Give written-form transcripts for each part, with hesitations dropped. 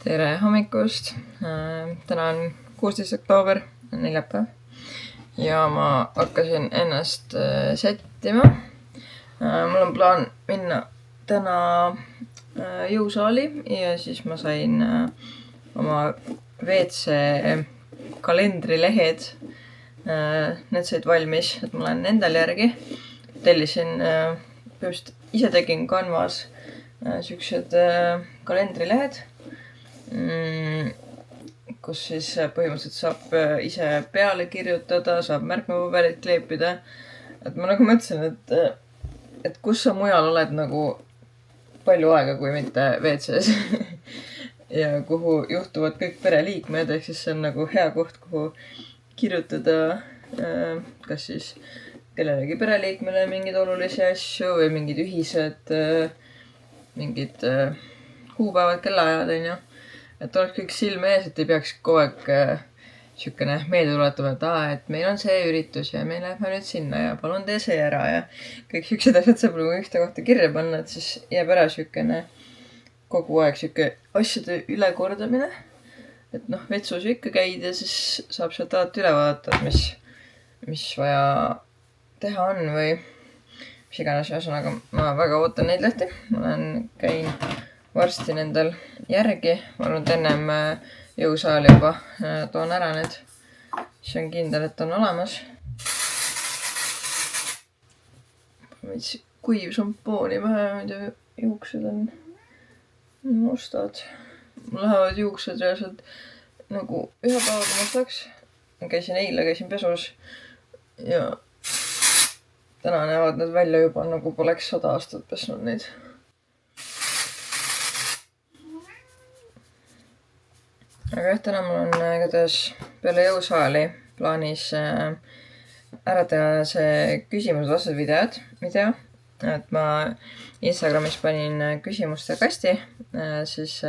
Tere hommikust! Täna on 16. oktoober, neljapäev ja ma hakkasin ennast sättima. Mul on plaan minna täna jõusaali ja siis ma sain oma WC kalendrilehed. Need said valmis, et ma lähen nendel järgi. Tellisin, just ise tegin Canvas siuksed kalendrilehed, kus siis põhimõtteliselt saab ise peale kirjutada, saab märkmepaberit kleepida. Et ma nagu mõtlesin, et kus sa mujal oled nagu palju aega, kui mitte WC-s ja kuhu juhtuvad kõik pereliikmed, ehk siis see on nagu hea koht, kuhu kirjutada kas siis kellelegi pereliikmele mingeid olulisi asju või mingid ühised mingid kuupäevad, kellaajad, onju. Et oleks kõik silme ees, et ei peaks kogu aeg siukene meelde tuletama, et meil on see üritus ja me läheme nüüd sinna ja palun tee see ära ja kõik siuksed asjad saab nagu ühte kohta kirja panna, et siis jääb ära siukene kogu aeg siuke asjade ülekordamine. Et vetsus ikka käid ja siis saab sealt alati üle vaadata, mis vaja teha on või mis iganes. Ühesõnaga, ma väga ootan neid lehti. Ma käin varsti nendel järgi. Ma arvan, et ennem jõusaali juba toon ära need. Siis on kindel, et on olemas. Veits kuiv šampooni pähe, mida juuksed on mustad. Mul lähevad juuksed reaalselt nagu ühe päevaga mustaks. Ma käisin pesus ja täna näevad nad välja juba nagu poleks 100 aastat pesnud neid. Aga jah, täna mul on igatahes peale jõusaali plaanis ära teha see küsimused-vastused video. Et ma Instagramis panin küsimuste kasti siis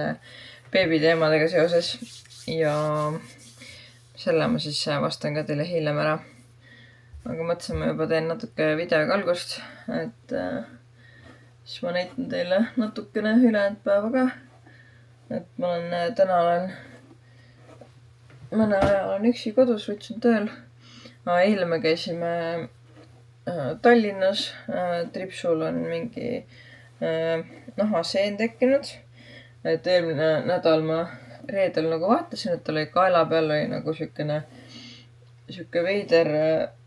beebiteemadega seoses ja selle ma siis vastan ka teile hiljem ära. Aga mõtlesin, ma juba teen natuke videoga algust, et siis ma näitan teile natukene ülejäänud päeva ka. Et ma olen mõne aja olen üksi kodus, võtsin tööl. Eile me käisime Tallinnas. Tripsul on mingi nahaseen tekkinud. Et eelmine nädal ma reedel nagu vaatasin, et tal oli kaela peal oli nagu siuke veider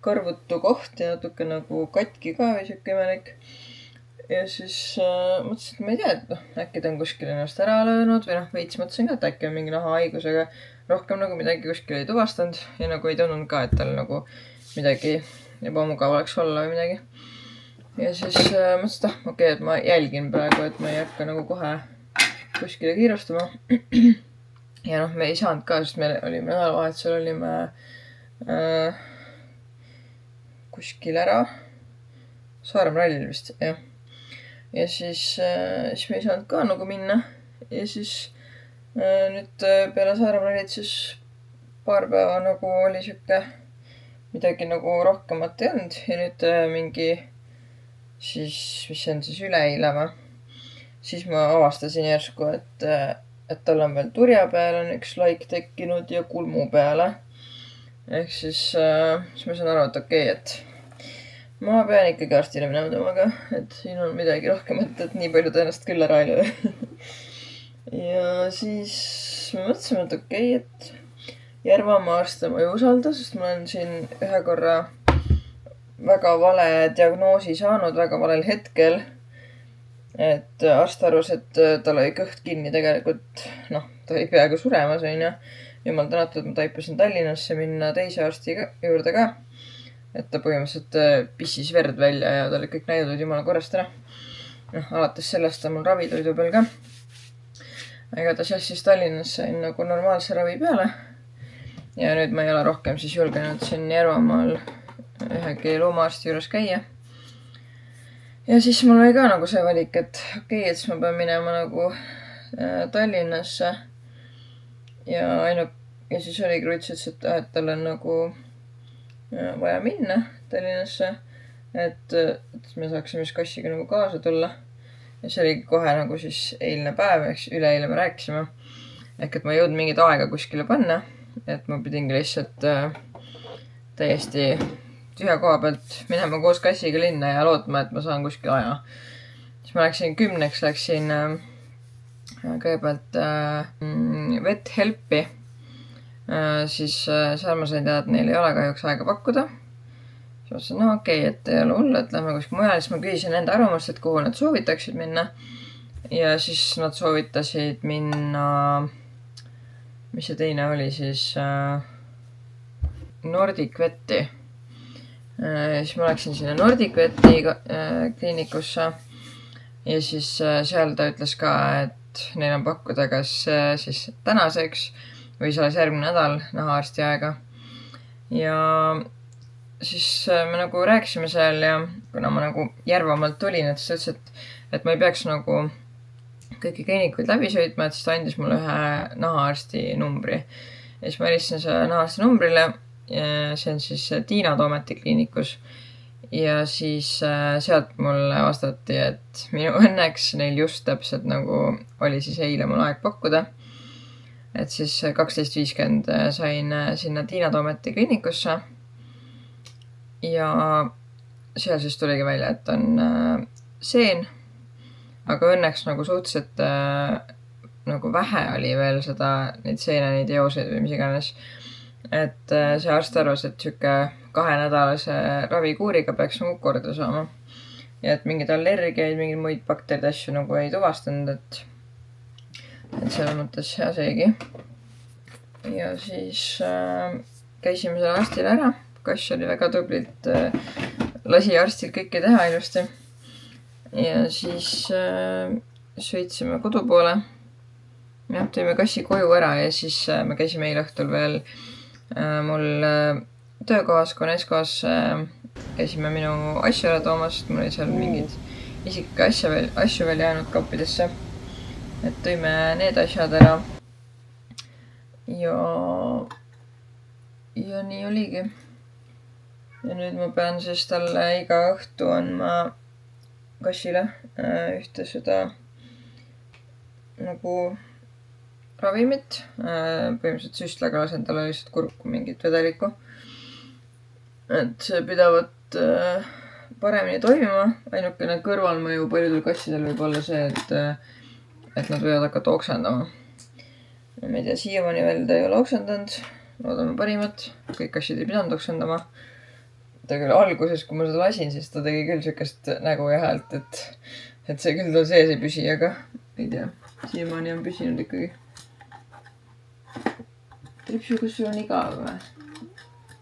kõrvutu koht ja natuke nagu katki ka või siuke imelik. Ja siis mõtlesin, et ma ei tea, et äkki ta on kuskil ennast ära löönud või veits mõtlesin ka, et äkki on mingi nahahaigusega. Rohkem nagu midagi kuskil ei tuvastanud ja nagu ei tundnud ka, et tal nagu midagi ebamugav oleks olla või midagi. Ja siis mõtlesin, et okei, et ma jälgin praegu, et ma ei hakka nagu kohe kuskile kiirustama. Ja me ei saanud ka, sest me olime nädalavahetusel olime kuskil ära Saaremaa rallil vist, jah. Ja siis me ei saanud ka nagu minna. Ja siis nüüd peale Saaremaa rallit siis paar päeva nagu oli siuke midagi nagu rohkemat ei olnud. Ja nüüd mingi siis, mis see on siis üleeile või? Siis ma avastasin järsku, et tal on veel turja peal on üks laik tekkinud ja kulmu peale. Ehk siis ma saan aru, et okei, et ma pean ikkagi arstile minema temaga, et siin on midagi rohkemat, et nii palju ta ennast küll ära ei löö. Ja siis me mõtlesime, et okei, et Järvamaa arste ma ei usalda, sest ma olen siin ühe korra väga vale diagnoosi saanud väga valel hetkel. Et arst arvas, et tal oli kõht kinni tegelikult, ta oli peaaegu suremas, onju. Jumal tänatud, ma taipasin Tallinnasse minna teise arsti juurde ka. Et ta põhimõtteliselt pissis verd välja ja tal kõik näidud jumala korrast ära. Alates sellest on mul ravitoidu peal ka. Igatahes siis Tallinnas sain nagu normaalse ravi peale. Ja nüüd ma ei ole rohkem siis julgenud siin Järvamaal ühegi loomaarsti juures käia. Ja siis mul oli ka nagu see valik, et okei, et siis ma pean minema nagu Tallinnasse. Ja siis oligi Rutsis, et tal on nagu vaja minna Tallinnasse, et me saaksime siis kassiga nagu kaasa tulla. Ja see oli kohe nagu siis eilne päev, eks üleeile me rääkisime. ehk et ma ei jõudnud mingit aega kuskile panna, et ma pidingi lihtsalt täiesti tühja koha pealt minema koos kassiga linna ja lootma, et ma saan kuskil aja. Siis ma läksin 10, läksin kõigepealt vet helpi. Siis seal ma sain teada, et neil ei ole kahjuks aega pakkuda. Siis mõtlesin, no okei, et ei ole hullu, et lähme kuskil mujal. Siis ma küsisin enda arvamust, et kuhu nad soovitaksid minna. Ja siis nad soovitasid minna, mis see teine oli siis, Nordic Veti. Siis ma läksin sinna Nordic Veti kliinikusse ja siis seal ta ütles ka, et neil on pakkuda kas siis tänaseks või see alles järgmine nädal nahaarsti aega. Ja siis me nagu rääkisime seal ja kuna ma nagu Järvamaalt tulin, et siis ütles, et ma ei peaks nagu kõiki kliinikuid läbi sõitma, et siis ta andis mulle ühe nahaarsti numbri. Ja siis ma helistasin selle nahaarsti numbrile. See on siis Tiina Toometi kliinikus. Ja siis sealt mulle vastati, et minu õnneks neil just täpselt nagu oli siis eile mul aeg pakkuda. Et siis 12.50 sain sinna Tiina Toometi kliinikusse. Ja seal siis tuligi välja, et on seen. Aga õnneks nagu suhteliselt nagu vähe oli veel neid seene, neid eoseid või mis iganes. Et see arst arvas, et siuke 2-nädalase ravikuuriga peaks nagu korda saama. Ja et mingid allergiaid, mingid muid bakterid asju nagu ei tuvastanud, et selles mõttes hea seegi. Ja siis käisime selle arstile ära. Kass oli väga tublilt, lasi arstil kõike teha ilusti. Ja siis sõitsime kodu poole. Jah, tõime kassi koju ära ja siis me käisime eile õhtul veel mul töökohas, Koneskoas käisime minu asju ära toomas, mul oli seal mingid isiklikke asju veel jäänud kappidesse. Et tõime need asjad ära. Ja nii oligi. Ja nüüd ma pean siis talle iga õhtu andma kassile ühte seda nagu ravimit. Põhimõtteliselt süstlaga lasen talle lihtsalt kurku mingit vedelikku. Et see pidavat paremini toimima. Ainukene kõrvalmõju paljudel kassidel võib olla see, et nad võivad hakata oksendama. Ma ei tea, siiamaani veel ta ei ole oksendanud. Loodame parimat. Kõik kassid ei pidanud oksendama. Ta küll alguses, kui ma seda lasin, siis ta tegi küll siukest nägu ja häält, et see küll tal sees ei püsi, aga ei tea. Siiamaani on püsinud ikkagi. Tripsu, kus sul on igav või?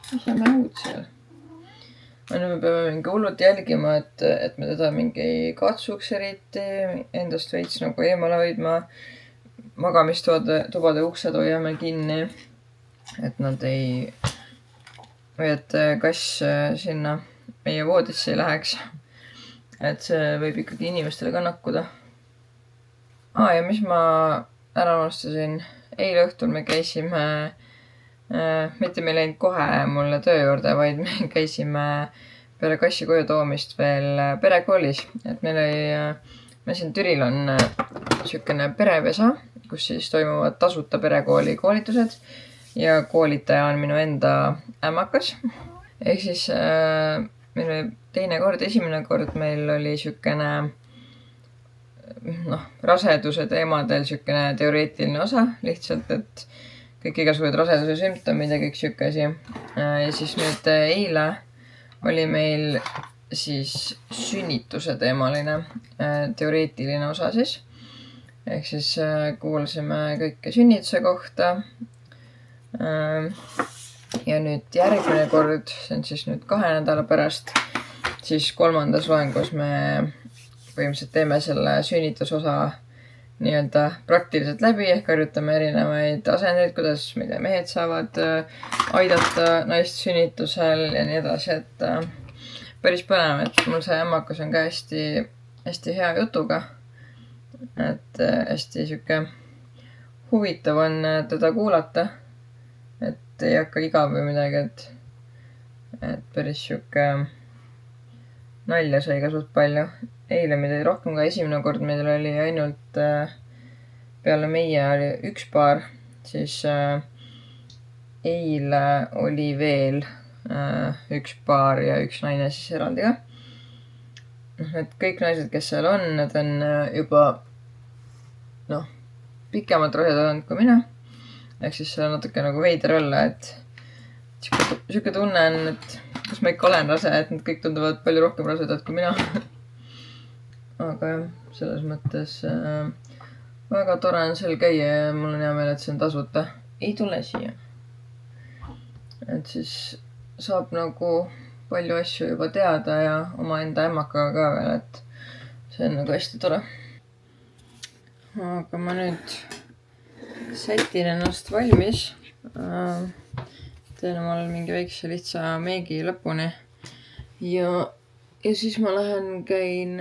Mis sa mängud seal? Nüüd me peame mingi hullult jälgima, et me teda mingi ei katsuks eriti, endast veits nagu eemale hoidma. Magamistubade uksed hoiame kinni, et nad ei, või et kass sinna meie voodisse ei läheks. Et see võib ikkagi inimestele ka nakkuda. Ja mis ma ära unustasin, eile õhtul me käisime, mitte me ei läinud kohe mulle töö juurde, vaid me käisime peale kassi koju toomist veel perekoolis. Et meil siin Türil on siukene perepesa, kus siis toimuvad tasuta perekooli koolitused ja koolitaja on minu enda ämmakas. Ehk siis meil oli teine kord, esimene kord meil oli siukene raseduse teemadel siukene teoreetiline osa, lihtsalt, et kõik igasugused raseduse sümptomid ja kõik siuke asi. Ja siis nüüd eile oli meil siis sünnituse teemaline teoreetiline osa siis. Ehk siis kuulsime kõike sünnituse kohta. Ja nüüd järgmine kord, see on siis nüüd 2 nädala pärast, siis 3. loengus me põhimõtteliselt teeme selle sünnitusosa nii-öelda praktiliselt läbi, ehk harjutame erinevaid asendeid, kuidas mehed saavad aidata naist sünnitusel ja nii edasi, et päris põnev, et mul see ämmakas on ka hästi hea jutuga, et hästi siuke huvitav on teda kuulata, et ei hakka igav või midagi, et päris siuke nalja sai ka suht palju. Eile meil oli rohkem, ka esimene kord meil oli ainult peale meie oli üks paar, siis eile oli veel üks paar ja üks naine siis eraldi ka. Et kõik naised, kes seal on, need on juba pikemalt rasedad olnud kui mina. Ehk siis see on natuke nagu veider olla, et siuke tunne on, et kas ma ikka olen rase, et nad kõik tunduvad palju rohkem rasedad kui mina. Aga jah, selles mõttes väga tore on seal käia ja mul on hea meel, et see on tasuta. Ei tule siia. Et siis saab nagu palju asju juba teada ja omaenda ämmakaga ka veel, et see on nagu hästi tore. Aga ma nüüd sätin ennast valmis. Teen omal mingi väikse lihtsa meigi lõpuni. Ja siis ma käin,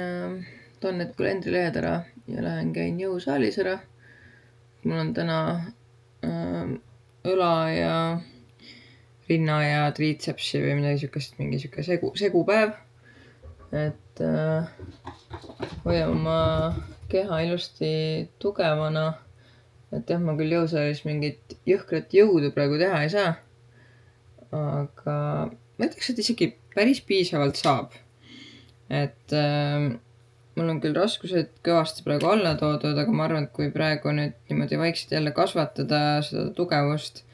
toon need kalendrilehed ära ja käin jõusaalis ära. Mul on täna õla ja rinna ja triitsepsi või midagi siukest, mingi siuke segupäev. Et hoian oma keha ilusti tugevana. Et jah, ma küll jõusaalis mingit jõhkrat jõudu praegu teha ei saa. Aga ma ütleks, et isegi päris piisavalt saab. Et mul on küll raskused kõvasti praegu alla toodud, aga ma arvan, et kui praegu nüüd niimoodi vaikselt jälle kasvatada seda tugevust,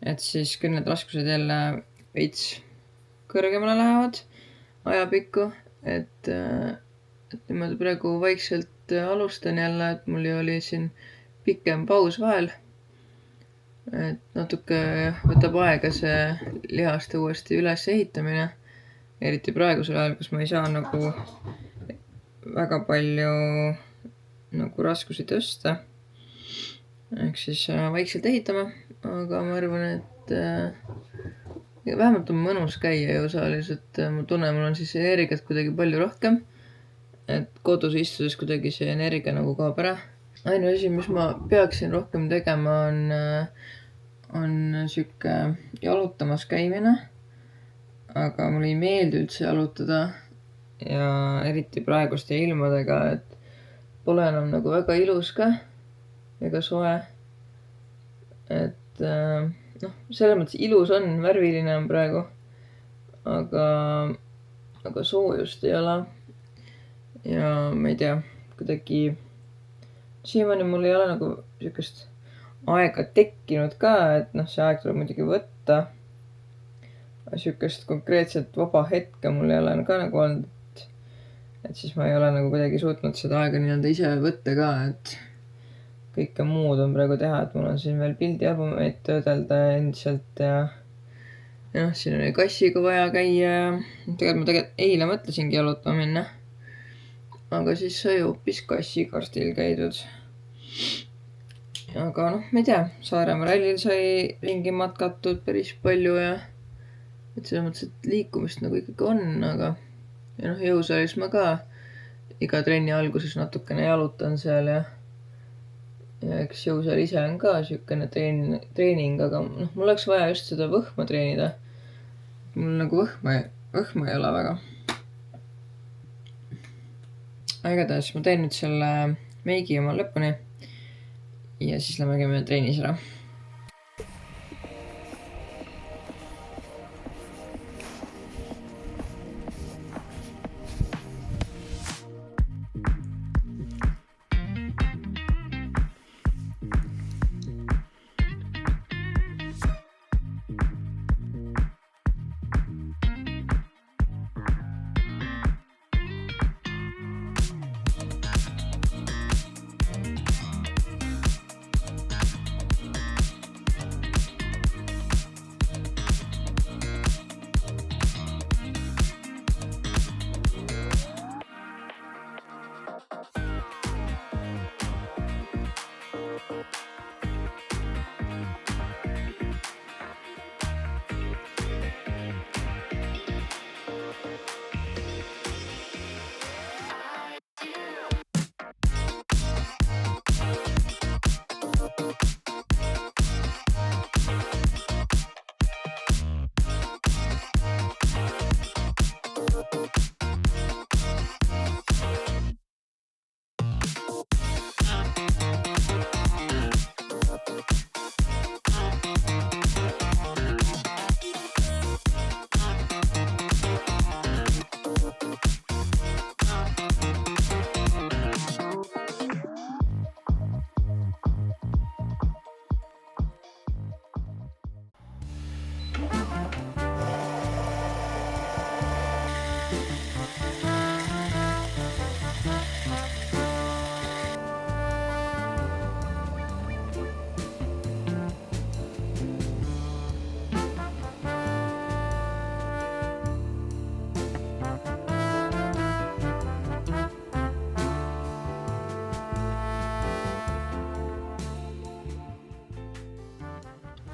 et siis küll need raskused jälle veits kõrgemale lähevad ajapikku, et niimoodi praegu vaikselt alustan jälle, et mul oli siin pikem paus vahel. Et natuke võtab aega see lihaste uuesti üles ehitamine, eriti praegusel ajal, kus ma ei saa nagu väga palju nagu raskusi tõsta. Ehk siis vaikselt ehitama, aga ma arvan, et vähemalt on mõnus käia jõusaalis, et ma tunnen, mul on siis energiat kuidagi palju rohkem. Et kodus istudes kuidagi see energia nagu kaob ära. Ainu asi, mis ma peaksin rohkem tegema, on siuke jalutamas käimine. Aga mulle ei meeldi üldse jalutada ja eriti praeguste ilmadega, et pole enam nagu väga ilus ka ega soe. Et selles mõttes ilus on, värviline on praegu, aga soojust ei ole. Ja ma ei tea, kuidagi siiamaani mul ei ole nagu siukest aega tekkinud ka, et see aeg tuleb muidugi võtta. Siukest konkreetset vaba hetke mul ei ole ka nagu olnud, et siis ma ei ole nagu kuidagi suutnud seda aega nii-öelda ise võtta ka, et kõike muud on praegu teha, et mul on siin veel pildialbumeid töödelda endiselt ja siin oli kassiga vaja käia ja tegelikult ma eile mõtlesingi jalutama minna, aga siis sai hoopis kassikarstil käidud. Aga ma ei tea, Saaremaa rallil sai ringi matkatud päris palju ja et selles mõttes, et liikumist nagu ikkagi on, aga jõusaalis ma ka iga trenni alguses natukene jalutan seal ja eks jõusaal ise on ka siukene treening, aga mul oleks vaja just seda võhma treenida. Mul nagu võhma ei ole väga. Igatahes ma teen nüüd selle meigi oma lõpuni ja siis lähme käime treenis ära.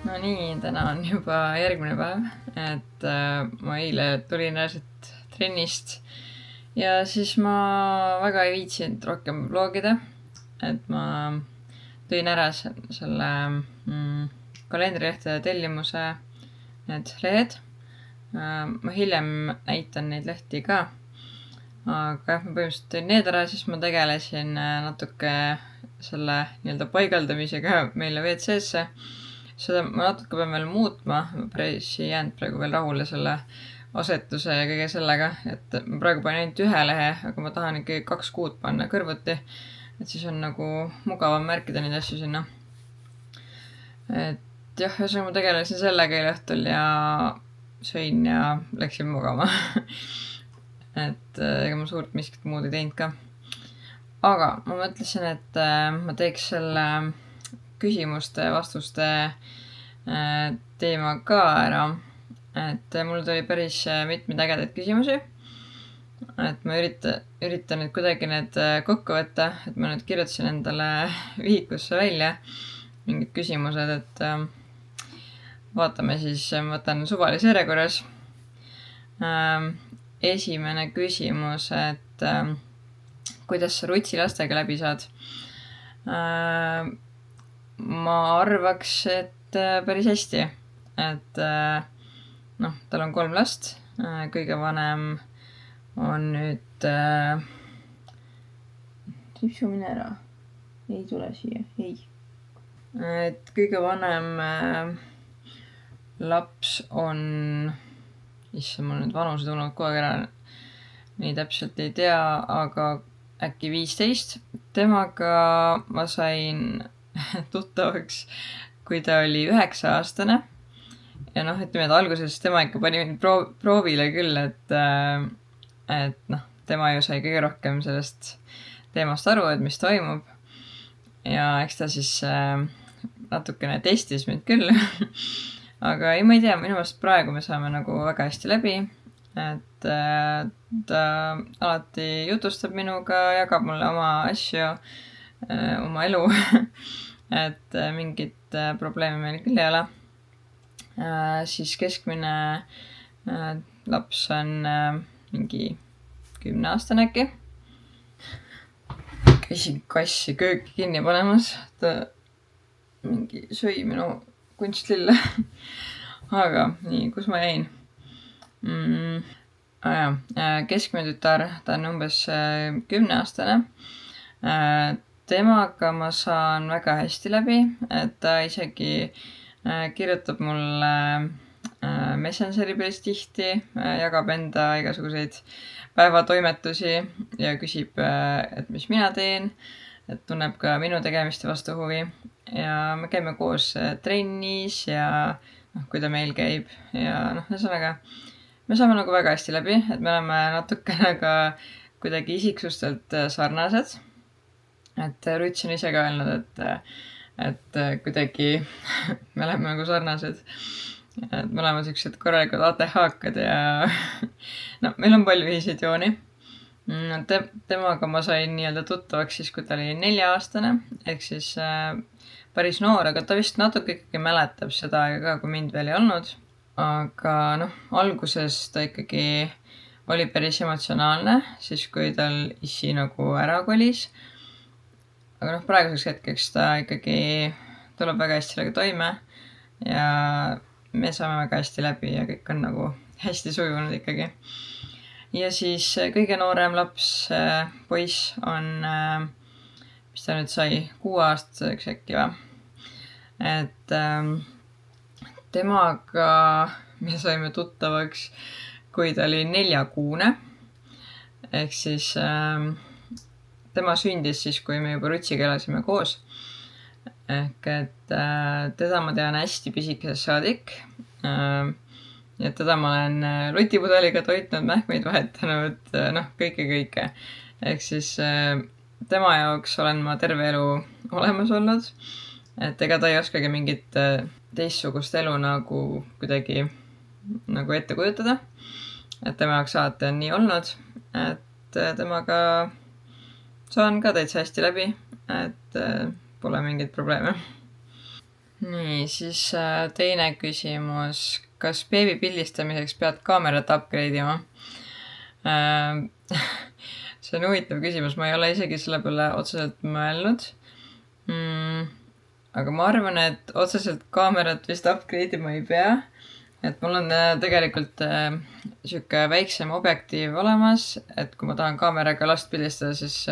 No nii, täna on juba järgmine päev, et ma eile tulin äärselt trennist ja siis ma väga ei viitsinud rohkem vlogida, et ma tõin ära selle kalendrilehtede tellimuse need lehed. Ma hiljem näitan neid lehti ka, aga jah, ma põhimõtteliselt tõin need ära, siis ma tegelesin natuke selle nii-öelda paigaldamisega meile WC-sse. Seda ma natuke pean veel muutma, ma päris ei jäänud praegu veel rahule selle asetuse ja kõige sellega, et ma praegu panen ainult ühe lehe, aga ma tahan ikkagi 2 kuud panna kõrvuti, et siis on nagu mugavam märkida neid asju sinna. Et jah, ühesõnaga ma tegelesin sellega eile õhtul ja sõin ja läksin magama. Et ega ma suurt miskit muud ei teinud ka. Aga ma mõtlesin, et ma teeks selle küsimuste-vastuste teema ka ära. Et mul tuli päris mitmeid ägedaid küsimusi. Et ma üritan nüüd kuidagi need kokku võtta, et ma nüüd kirjutasin endale vihikusse välja mingid küsimused, et vaatame siis, ma võtan suvalise järjekorras. Esimene küsimus, et kuidas sa rutsilastega läbi saad? Ma arvaks, et päris hästi, et tal on 3 last, kõige vanem on nüüd Tipsu mine ära, ei tule siia, ei. Et kõige vanem laps on, issand, mul nüüd vanused tulnud kogu aeg ära, nii täpselt ei tea, aga äkki 15. Temaga ma sain tuttavaks, kui ta oli 9-aastane. Ja ütleme, et alguses tema ikka pani mind proovile küll, et tema ju sai kõige rohkem sellest teemast aru, et mis toimub. Ja eks ta siis natukene testis mind küll. Aga ei, ma ei tea, minu meelest praegu me saame nagu väga hästi läbi, et ta alati jutustab minuga, jagab mulle oma asju, oma elu, et mingit probleemi meil küll ei ole. Siis keskmine laps on mingi 10-aastane äkki. Käisin kassi kööki kinni panemas, ta mingi söi minu kunstlille. Aga nii, kus ma jäin? Keskmine tütar, ta on umbes 10-aastane. Temaga ma saan väga hästi läbi, et ta isegi kirjutab mulle Messengeri päris tihti, jagab enda igasuguseid päevatoimetusi ja küsib, et mis mina teen, et tunneb ka minu tegemiste vastu huvi. Ja me käime koos trennis ja kui ta meil käib ja ühesõnaga me saame nagu väga hästi läbi, et me oleme natukene ka kuidagi isiksustelt sarnased. Et Ruts on ise ka öelnud, et kuidagi me oleme nagu sarnased. Et me oleme sellised korralikud ATH-kad ja meil on palju ühiseid jooni. Temaga ma sain nii-öelda tuttavaks siis, kui ta oli 4-aastane, ehk siis päris noor, aga ta vist natuke ikkagi mäletab seda aega ka, kui mind veel ei olnud. Aga alguses ta ikkagi oli päris emotsionaalne, siis kui tal isi nagu ära kolis. Aga praeguseks hetkeks ta ikkagi tuleb väga hästi sellega toime ja me saame väga hästi läbi ja kõik on nagu hästi sujunud ikkagi. Ja siis kõige noorem laps, poiss on, mis ta nüüd sai, 6-aastaseks äkki või. Et temaga me saime tuttavaks, kui ta oli 4-kuune. Ehk siis tema sündis siis, kui me juba Rutsiga elasime koos. Ehk et teda ma tean hästi pisikesest saadik. Ja teda ma olen lutipudeliga toitnud, mähkmeid vahetanud, kõike. Ehk siis tema jaoks olen ma terve elu olemas olnud. Et ega ta ei oskagi mingit teistsugust elu nagu kuidagi nagu ette kujutada. Et tema jaoks alati on nii olnud. Et temaga saan ka täitsa hästi läbi, et pole mingeid probleeme. Nii, siis teine küsimus. Kas beebi pildistamiseks pead kaamerat upgrade ima? See on huvitav küsimus, ma ei ole isegi selle peale otseselt mõelnud. Aga ma arvan, et otseselt kaamerat vist upgrade ima ei pea. Et mul on tegelikult siuke väiksem objektiiv olemas, et kui ma tahan kaameraga last pildistada, siis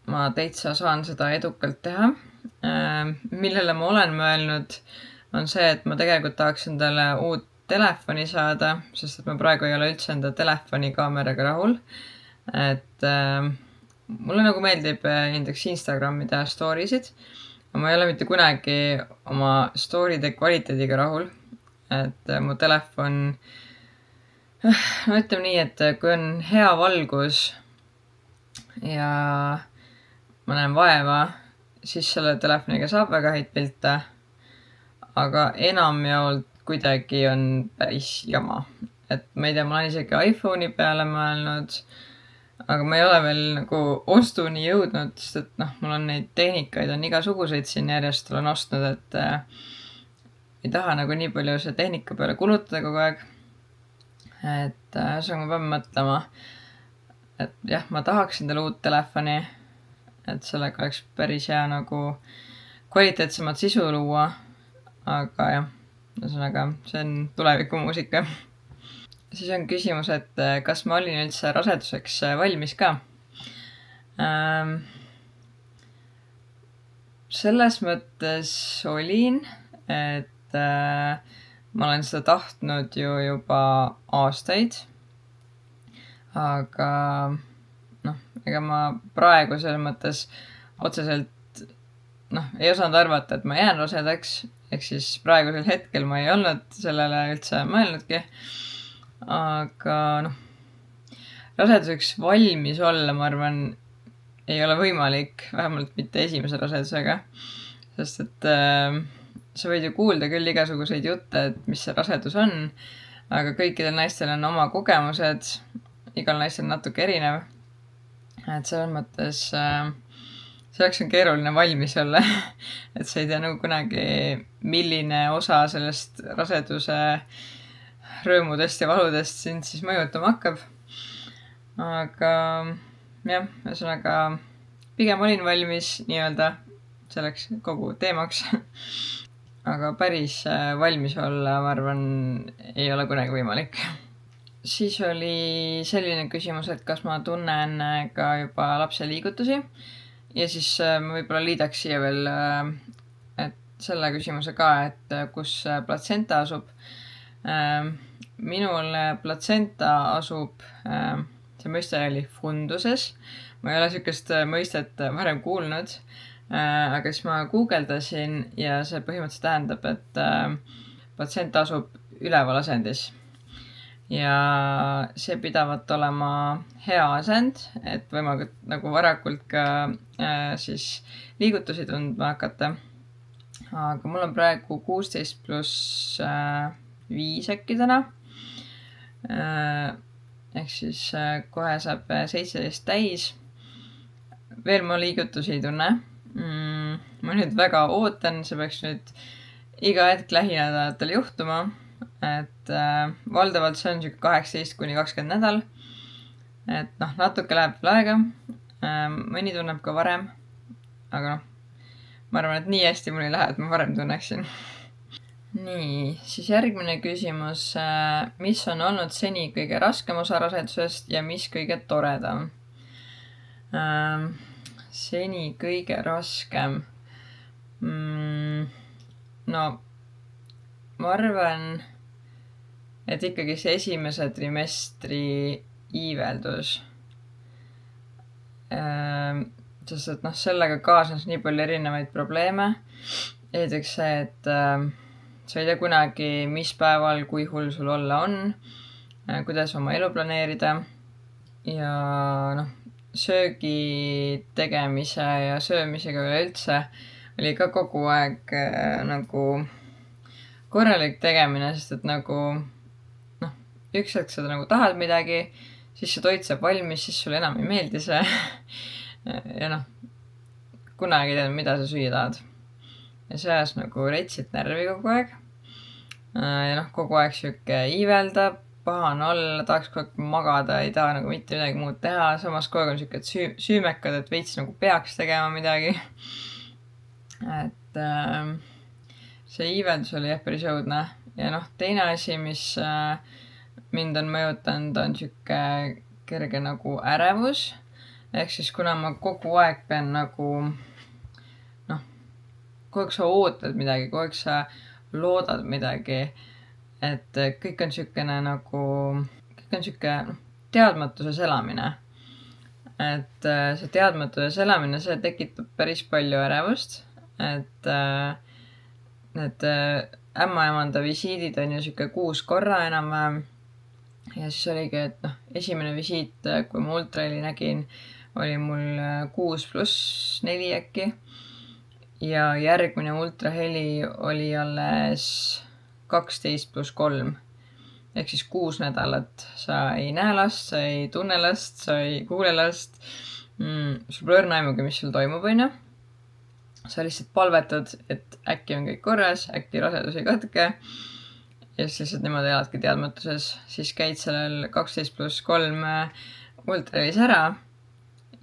ma täitsa saan seda edukalt teha. Millele ma olen mõelnud, on see, et ma tegelikult tahaks endale uut telefoni saada, sest et ma praegu ei ole üldse enda telefoni kaameraga rahul. Et mulle nagu meeldib näiteks Instagrami teha story'sid, aga ma ei ole mitte kunagi oma story'de kvaliteediga rahul. Et mu telefon, no ütleme nii, et kui on hea valgus ja ma näen vaeva, siis selle telefoniga saab väga häid pilte, aga enamjaolt kuidagi on päris jama. Et ma ei tea, ma olen isegi iPhone'i peale mõelnud, aga ma ei ole veel nagu ostuni jõudnud, sest et mul on neid tehnikaid on igasuguseid siin järjest olen ostnud, et ei taha nagu nii palju see tehnika peale kulutada kogu aeg. Et ma pean mõtlema, et jah, ma tahaks endale uut telefoni, et sellega oleks päris hea nagu kvaliteetsemat sisu luua, aga jah, ühesõnaga see on tulevikumuusika. Siis on küsimus, et kas ma olin üldse raseduseks valmis ka? Selles mõttes olin, et ma olen seda tahtnud ju juba aastaid, aga ega ma praegu selles mõttes otseselt ei osanud arvata, et ma jään rasedaks, ehk siis praegusel hetkel ma ei olnud sellele üldse mõelnudki, aga raseduseks valmis olla, ma arvan, ei ole võimalik, vähemalt mitte esimese rasedusega, sest et sa võid ju kuulda küll igasuguseid jutte, et mis see rasedus on, aga kõikidel naistel on oma kogemused, igal naistel natuke erinev. Et selles mõttes selleks on keeruline valmis olla, et sa ei tea nagu kunagi, milline osa sellest raseduse rõõmudest ja valudest sind siis mõjutama hakkab. Aga jah, ühesõnaga pigem olin valmis nii-öelda selleks kogu teemaks. Aga päris valmis olla, ma arvan, ei ole kunagi võimalik. Siis oli selline küsimus, et kas ma tunnen ka juba lapse liigutusi ja siis ma võib-olla liidaks siia veel et selle küsimuse ka, et kus platsenta asub. Minul platsenta asub, see mõiste oli funduses. Ma ei ole sükest mõistet varem kuulnud. Aga siis ma guugeldasin ja see põhimõtteliselt tähendab, et platsenta asub üleval asendis. Ja see pidavat olema hea asend, et võimalikult nagu varakult ka siis liigutusi tundma hakata. Aga mul on praegu 16+5 äkki täna. Ehk siis kohe saab 17 täis. Veel ma liigutusi ei tunne. Ma nüüd väga ootan, see peaks nüüd iga hetk lähinädalatel juhtuma, et valdavalt see on 18–20 nädal, et natuke läheb veel aega, mõni tunneb ka varem, aga ma arvan, et nii hästi mul ei lähe, et ma varem tunneksin. Nii, siis järgmine küsimus, mis on olnud seni kõige raskem osa rasedusest ja mis kõige toredam? Seni kõige raskem. No, ma arvan, et ikkagi see esimese trimestri iiveldus. Sest et sellega kaasnes nii palju erinevaid probleeme. Esiteks see, et sa ei tea kunagi, mis päeval, kui hull sul olla on, kuidas oma elu planeerida ja söögi tegemise ja söömisega üleüldse oli ka kogu aeg nagu korralik tegemine, sest et nagu üks hetk sa nagu tahad midagi, siis see toit saab valmis, siis sulle enam ei meeldi see ja kunagi ei teadnud, mida sa süüa tahad. ja see ajas nagu retsit närvi kogu aeg. Ja noh, kogu aeg sihuke iiveldab, paha on olla, tahaks kogu aeg magada, ei taha nagu mitte midagi muud teha, samas kogu aeg on sihuke süümekad, et veits nagu peaks tegema midagi. Et see iiveldus oli jah päris õudne. Ja noh, teine asi, mis mind on mõjutanud, on sihuke kerge nagu ärevus. Ehk siis kuna ma kogu aeg pean nagu kogu aeg sa ootad midagi, kogu aeg sa loodad midagi, et kõik on siukene nagu, kõik on siuke teadmatuses elamine. Et see teadmatuses elamine, see tekitab päris palju ärevust, et need ämmaemanda visiidid on ju siuke 6 korra enam-vähem. Ja siis oligi, et esimene visiit, kui ma ultraheli nägin, oli mul 6+4 äkki. Ja järgmine ultraheli oli alles 12+3. Ehk siis 6 nädalat. Sa ei näe last, sa ei tunne last, sa ei kuule last. Sul pole õrna aimugi, mis sul toimub, on ju. Sa lihtsalt palvetad, et äkki on kõik korras, äkki rasedus ei katke. Ja siis lihtsalt niimoodi eladki teadmatuses. Siis käid sellel 12+3 ultrahelis ära.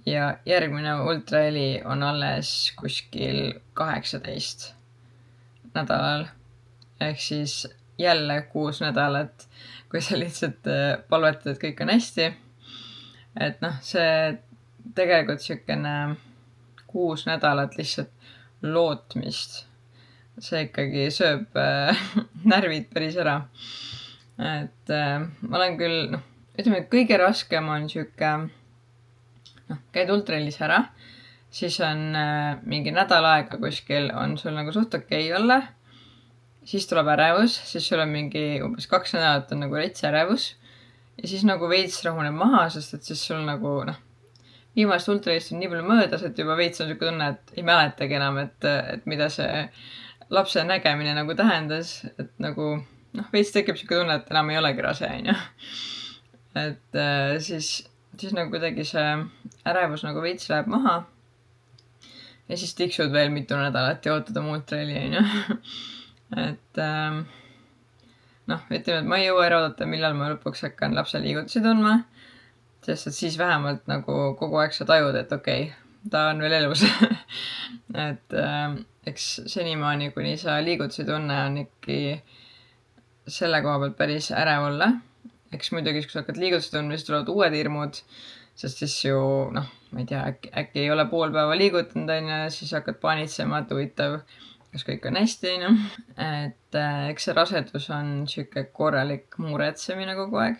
Ja järgmine ultraheli on alles kuskil 18 nädalal. Ehk siis jälle 6 nädalat, kui sa lihtsalt palvetad, et kõik on hästi. Et see tegelikult siukene 6 nädalat lihtsalt lootmist. See ikkagi sööb närvid päris ära. Et ma olen küll, ütleme, kõige raskem on siuke käid ultrahelis ära, siis on mingi nädal aega kuskil on sul nagu suht okei olla, siis tuleb ärevus, siis sul on mingi umbes 2 nädalat on nagu rets ärevus ja siis nagu veits rahuneb maha, sest et siis sul nagu viimast ultrahelist on nii palju möödas, et juba veits on siuke tunne, et ei mäletagi enam, et mida see lapse nägemine nagu tähendas, et nagu veits tekib siuke tunne, et enam ei olegi rase, on ju. Et siis nagu kuidagi see ärevus nagu veits läheb maha. Ja siis tiksud veel mitu nädalat ja ootad oma ultraheli, on ju. Et ütleme, et ma ei jõua ära oodata, millal ma lõpuks hakkan lapse liigutusi tundma. Sest et siis vähemalt nagu kogu aeg sa tajud, et okei, ta on veel elus. Et eks senimaani, kuni sa liigutusi tunne, on ikkagi selle koha pealt päris ärev olla. Eks muidugi, kui sa hakkad liigutusi tundma, siis tulevad uued hirmud, sest siis ju, ma ei tea, äkki ei ole pool päeva liigutanud, on ju, siis hakkad paanitsema, et huvitav, kas kõik on hästi, on ju. Et eks see rasedus on siuke korralik muretsemine kogu aeg.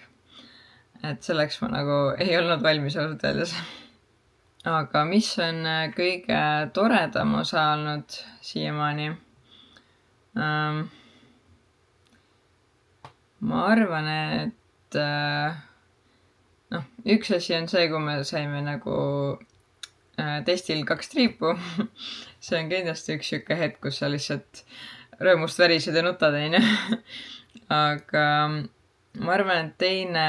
Et selleks ma nagu ei olnud valmis ausalt öeldes. Aga mis on kõige toredam osa olnud siiamaani? Ma arvan, et üks asi on see, kui me saime nagu testil 2 triipu. See on kindlasti üks siuke hetk, kus sa lihtsalt rõõmust värised ja nutad, on ju. Aga ma arvan, et teine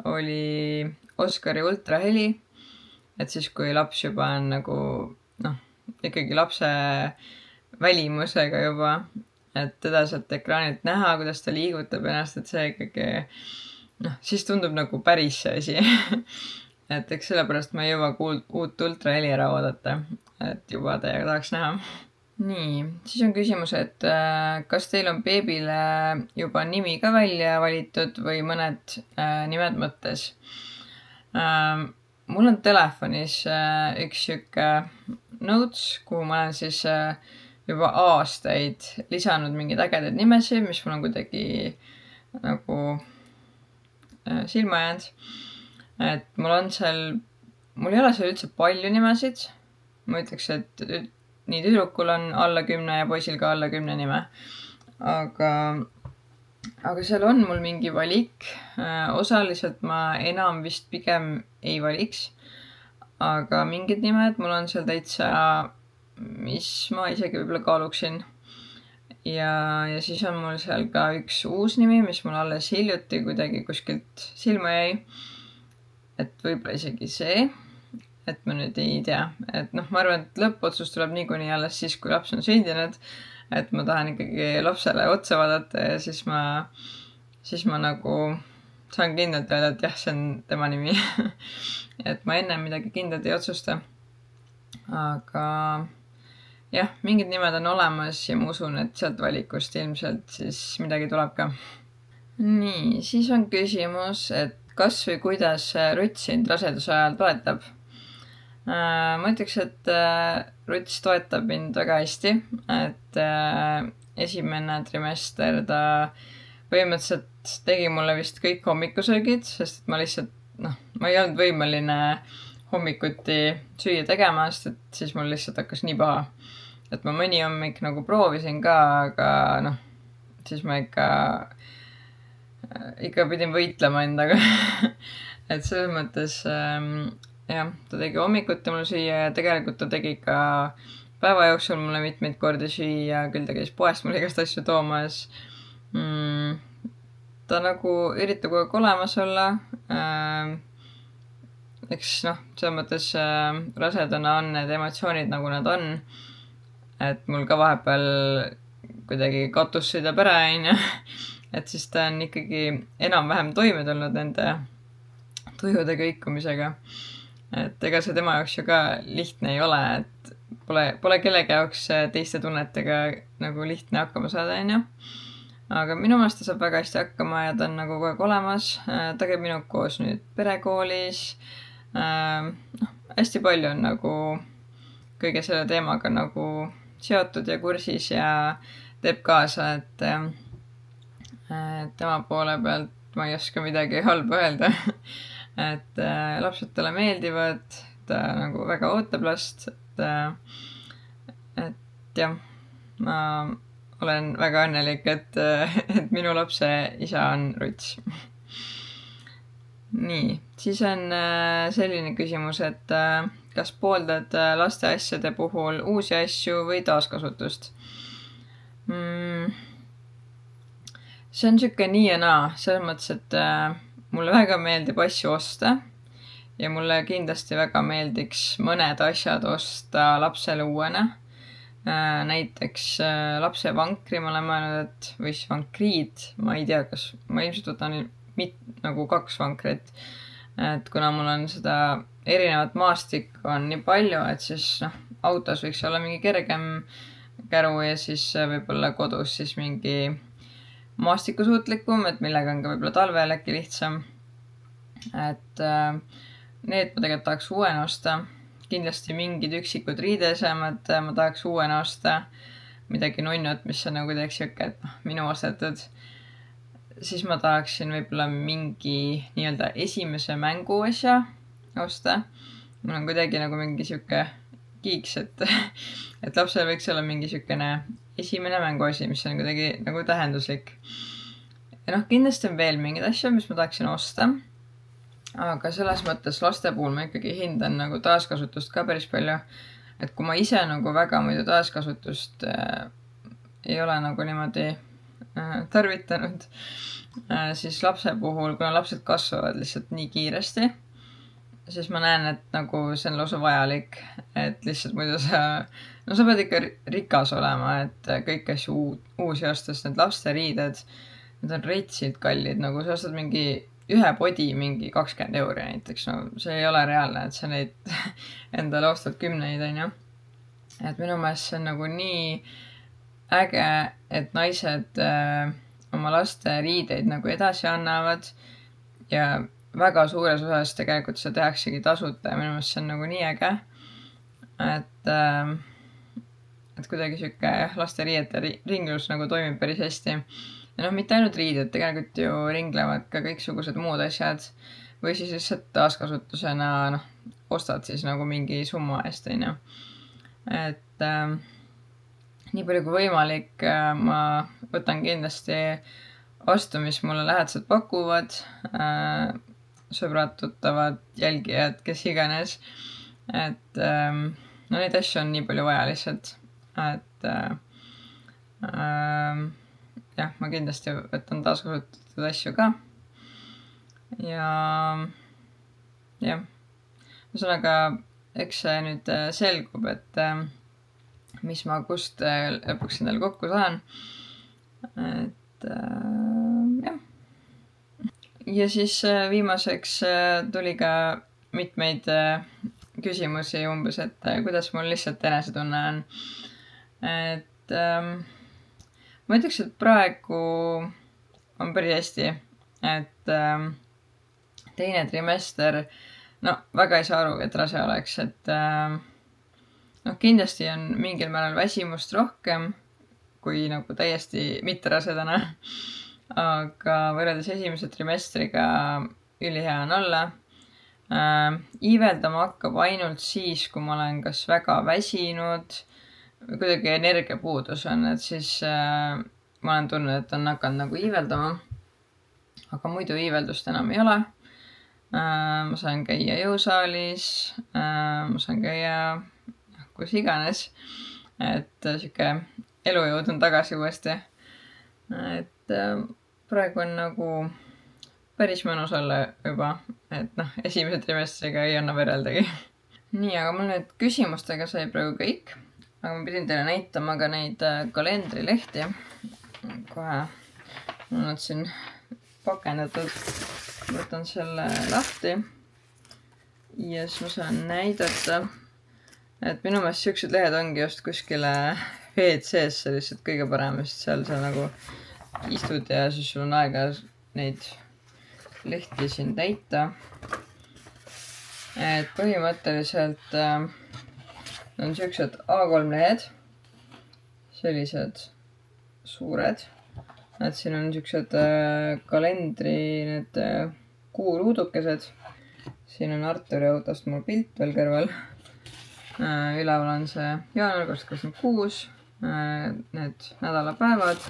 oli Oskari ultraheli. Et siis, kui laps juba on nagu ikkagi lapse välimusega juba, et teda sealt ekraanilt näha, kuidas ta liigutab ennast, et see ikkagi, siis tundub nagu päris see asi. Et eks sellepärast ma ei jõua uut ultraheli ära oodata, et juba teiega tahaks näha. Nii, siis on küsimus, et kas teil on beebile juba nimi ka välja valitud või mõned nimed mõttes? Mul on telefonis üks siuke notes, kuhu ma olen siis juba aastaid lisanud mingeid ägedaid nimesid, mis mul on kuidagi nagu silma jäänud. Et mul ei ole seal üldse palju nimesid. Ma ütleks, et nii tüdrukul on alla 10 ja poisil ka alla 10 nime. Aga seal on mul mingi valik. Osaliselt ma enam vist pigem ei valiks. Aga mingid nimed mul on seal täitsa, mis ma isegi võib-olla kaaluksin. Ja siis on mul seal ka üks uus nimi, mis mul alles hiljuti kuidagi kuskilt silma jäi. Et võib-olla isegi see. et ma nüüd ei tea, et noh, ma arvan, et lõppotsus tuleb niikuinii alles siis, kui laps on sündinud, et ma tahan ikkagi lapsele otsa vaadata ja siis ma nagu saan kindlalt öelda, et jah, see on tema nimi et ma enne midagi kindlalt ei otsusta. Aga jah, mingid nimed on olemas ja ma usun, et sealt valikust ilmselt siis midagi tuleb ka. Nii, siis on küsimus, et kas või kuidas Rutt sind raseduse ajal toetab? Ma ütleks, et Ruts toetab mind väga hästi, et esimene trimester ta põhimõtteliselt tegi mulle vist kõik hommikusöögid, sest ma lihtsalt, ma ei olnud võimeline hommikuti süüa tegema, sest et siis mul lihtsalt hakkas nii paha. Et ma mõni hommik nagu proovisin ka, aga siis ma ikka pidin võitlema endaga et selles mõttes jah, ta tegi hommikuti mul süüa ja tegelikult ta tegi ka päeva jooksul mulle mitmeid kordi süüa, küll ta käis poest mulle igast asju toomas. Ta nagu üritab kogu aeg olemas olla. Eks selles mõttes rasedana on need emotsioonid nagu nad on. Et mul ka vahepeal kuidagi katus sõidab ära, et siis ta on ikkagi enam-vähem toime tulnud nende tujude kõikumisega. Et ega see tema jaoks ju ka lihtne ei ole, et pole kellegi jaoks teiste tunnetega nagu lihtne hakkama saada, Aga minu meelest ta saab väga hästi hakkama ja ta on nagu kogu aeg olemas. Ta käib minuga koos nüüd perekoolis. Hästi palju on nagu kõige selle teemaga nagu seotud ja kursis ja teeb kaasa, et tema poole pealt ma ei oska midagi halba öelda et lapsed talle meeldivad, ta nagu väga ootab last, et jah, ma olen väga õnnelik, et minu lapse isa on Ruts. Nii, siis on selline küsimus, et kas pooldad laste asjade puhul uusi asju või taaskasutust? See on siuke nii ja naa, selles mõttes, et mulle väga meeldib asju osta ja mulle kindlasti väga meeldiks mõned asjad osta lapsele uuena. Näiteks lapsevankri ma olen mõelnud, et või siis vankriid, ma ei tea, kas ma ilmselt võtan nagu 2 vankrit, et kuna mul on seda erinevat maastikku on nii palju, et siis autos võiks olla mingi kergem käru ja siis võib-olla kodus siis mingi maastikusuutlikum, et millega on ka võib-olla talvel äkki lihtsam. Et need ma tegelikult tahaks uuena osta. Kindlasti mingid üksikud riideesemad ma tahaks uuena osta. Midagi nunnut, mis on nagu kuidagi siuke, et minu ostetud. Siis ma tahaksin võib-olla mingi nii-öelda esimese mänguasja osta. Mul on kuidagi nagu mingi siuke kiiks, et lapsel võiks olla mingi siukene esimene mänguasi, mis on kuidagi nagu tähenduslik. Ja kindlasti on veel mingid asju, mis ma tahaksin osta. Aga selles mõttes laste puhul ma ikkagi hindan nagu taaskasutust ka päris palju. Et kui ma ise nagu väga muidu taaskasutust ei ole nagu niimoodi tarvitanud, siis lapse puhul, kuna lapsed kasvavad lihtsalt nii kiiresti, siis ma näen, et nagu see on lausa vajalik, et lihtsalt muidu sa pead ikka rikas olema, et kõik asju uusi ostes, need laste riided, need on retsid kallid, nagu sa ostad mingi ühe podi mingi 20 € näiteks, see ei ole reaalne, et sa neid endale ostad 10, et minu meelest see on nagu nii äge, et naised oma laste riideid nagu edasi annavad ja väga suures osas tegelikult seda tehaksegi tasuta ja minu meelest see on nagu nii äge, et kuidagi siuke laste riiete ringlus nagu toimib päris hästi. Ja mitte ainult riided, tegelikult ju ringlevad ka kõiksugused muud asjad või siis lihtsalt taaskasutusena ostad siis nagu mingi summa eest, et nii palju kui võimalik ma võtan kindlasti vastu, mis mulle lähedased pakuvad, sõbrad, tuttavad, jälgijad, kes iganes, et neid asju on nii palju vaja lihtsalt, et jah, ma kindlasti võtan taaskasutatud asju ka ja jah, ühesõnaga eks see nüüd selgub, et mis ma kust lõpuks endale kokku saan. Et jah. Ja siis viimaseks tuli ka mitmeid küsimusi umbes, et kuidas mul lihtsalt enesetunne on. Et ma ütleks, et praegu on päris hästi, et teine trimester, väga ei saa aru, et rase oleks, et kindlasti on mingil määral väsimust rohkem kui nagu täiesti mitterasedana, aga võrreldes esimese trimestriga ülihea on olla. Iiveldama hakkab ainult siis, kui ma olen kas väga väsinud või kuidagi energiapuudus on, et siis ma olen tundnud, et on hakanud nagu iiveldama. Aga muidu iiveldust enam ei ole. Ma saan käia jõusaalis, ma saan käia kus iganes, et siuke elujõud on tagasi uuesti. Et praegu on nagu päris mõnus olla juba, et esimese trimestriga ei anna võrreldagi. Nii, aga mul nüüd küsimustega sai praegu kõik, aga ma pidin teile näitama ka neid kalendrilehti. Kohe on nad siin pakendatud. Võtan selle lahti ja siis ma saan näidata, et minu meelest siuksed lehed ongi just kuskile WC-sse lihtsalt kõige parem, sest seal sa nagu istud ja siis sul on aega neid lehti siin täita. Et põhimõtteliselt on siuksed A3 lehed, sellised suured. Et siin on siuksed kalendri need kuuruudukesed. Siin on Arturi autost mul pilt veel kõrval. Üleval on see jaanuar 2026, need nädalapäevad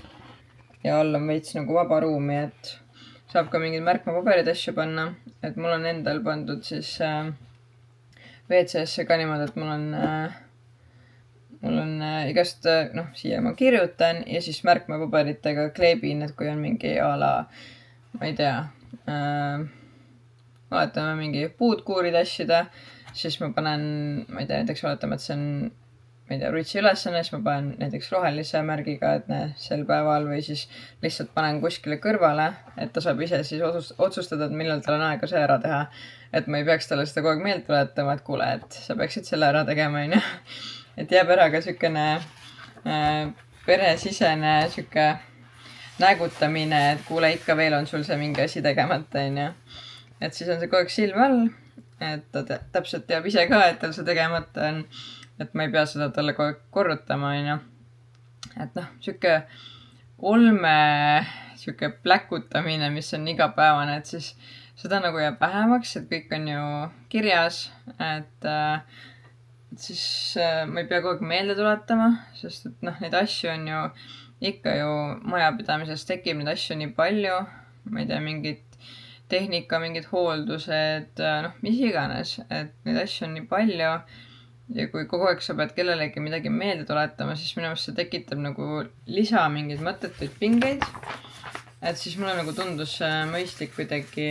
ja all on veits nagu vaba ruumi, et saab ka mingid märkmapaberid asju panna, et mul on endal pandud siis WC-sse ka niimoodi, et mul on igast, siia ma kirjutan ja siis märkmapaberitega kleebin, et kui on mingi ala, ma ei tea, oletame mingi puudkuuri tassida, siis ma panen, ma ei tea, näiteks oletame, et see on, ma ei tea, rutsi ülesanne, siis ma panen näiteks rohelise märgiga, et sel päeval või siis lihtsalt panen kuskile kõrvale, et ta saab ise siis otsustada, et millal tal on aega see ära teha. Et ma ei peaks talle seda kogu aeg meelt tuletama, et kuule, et sa peaksid selle ära tegema, onju. Et jääb ära ka siukene peresisene siuke nägutamine, et kuule, ikka veel on sul see mingi asi tegemata, onju. Et siis on see kogu aeg silme all. Et ta täpselt teab ise ka, et tal see tegemata on, et ma ei pea seda talle kogu aeg korrutama, onju. Et siuke olme, siuke pläkutamine, mis on igapäevane, et siis seda nagu jääb vähemaks, et kõik on ju kirjas, et siis ma ei pea kogu aeg meelde tuletama, sest et neid asju on ju ikka ju majapidamises tekib neid asju nii palju, ma ei tea, mingid tehnika, mingid hooldused, mis iganes, et neid asju on nii palju ja kui kogu aeg sa pead kellelegi midagi meelde tuletama, siis minu meelest see tekitab nagu lisa mingeid mõttetuid pingeid, et siis mulle nagu tundus mõistlik kuidagi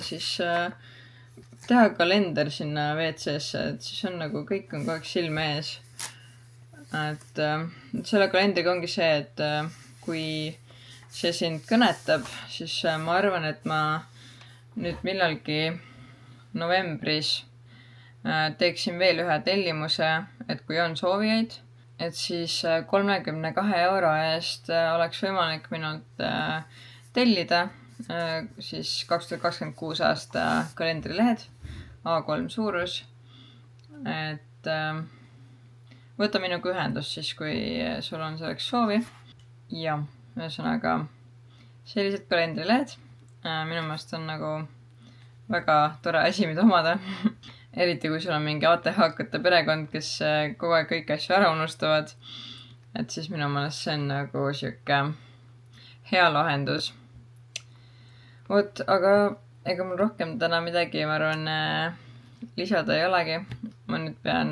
siis teha kalender sinna WC-sse, et siis on nagu kõik on kogu aeg silme ees. Et selle kalendriga ongi see, et kui see sind kõnetab, siis ma arvan, et ma nüüd millalgi novembris teeksin veel ühe tellimuse, et kui on soovijaid, et siis 32 € eest oleks võimalik minult tellida siis 2026 aasta kalendrilehed, A3 suurus. Et võta minuga ühendust siis, kui sul on selleks soovi. Ja ühesõnaga sellised kalendrilehed minu meelest on nagu väga tore asi, mida omada. Eriti kui sul on mingi ATH-kate perekond, kes kogu aeg kõiki asju ära unustavad. Et siis minu meelest see on nagu siuke hea lahendus. Vot, aga ega mul rohkem täna midagi, ma arvan, lisada ei olegi. Ma nüüd pean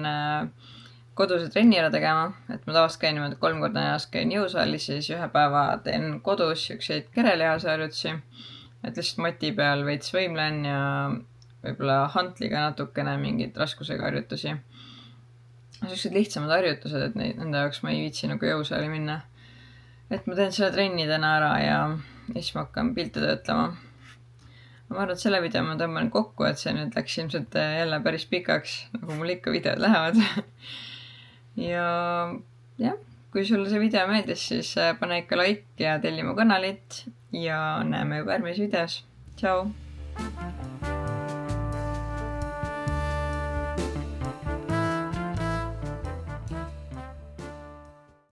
koduse trenni ära tegema, et ma tavaliselt käin niimoodi 3 korda nädalas käin jõusaalis ja siis ühe päeva teen kodus siukseid kerelihasharjutusi, et lihtsalt mati peal veits võimlen ja võib-olla hantliga natukene mingeid raskusega harjutusi. Sellised lihtsamad harjutused, et nende jaoks ma ei viitsi nagu jõusaali minna. Et ma teen selle trennidena ära ja siis ma hakkan pilte töötlema. Ma arvan, et selle video ma tõmban kokku, et see nüüd läks ilmselt jälle päris pikaks, nagu mul ikka videod lähevad. Ja jah, kui sulle see video meeldis, siis pane ikka like ja telli mu kanalit ja näeme juba järgmises videos. Tšau!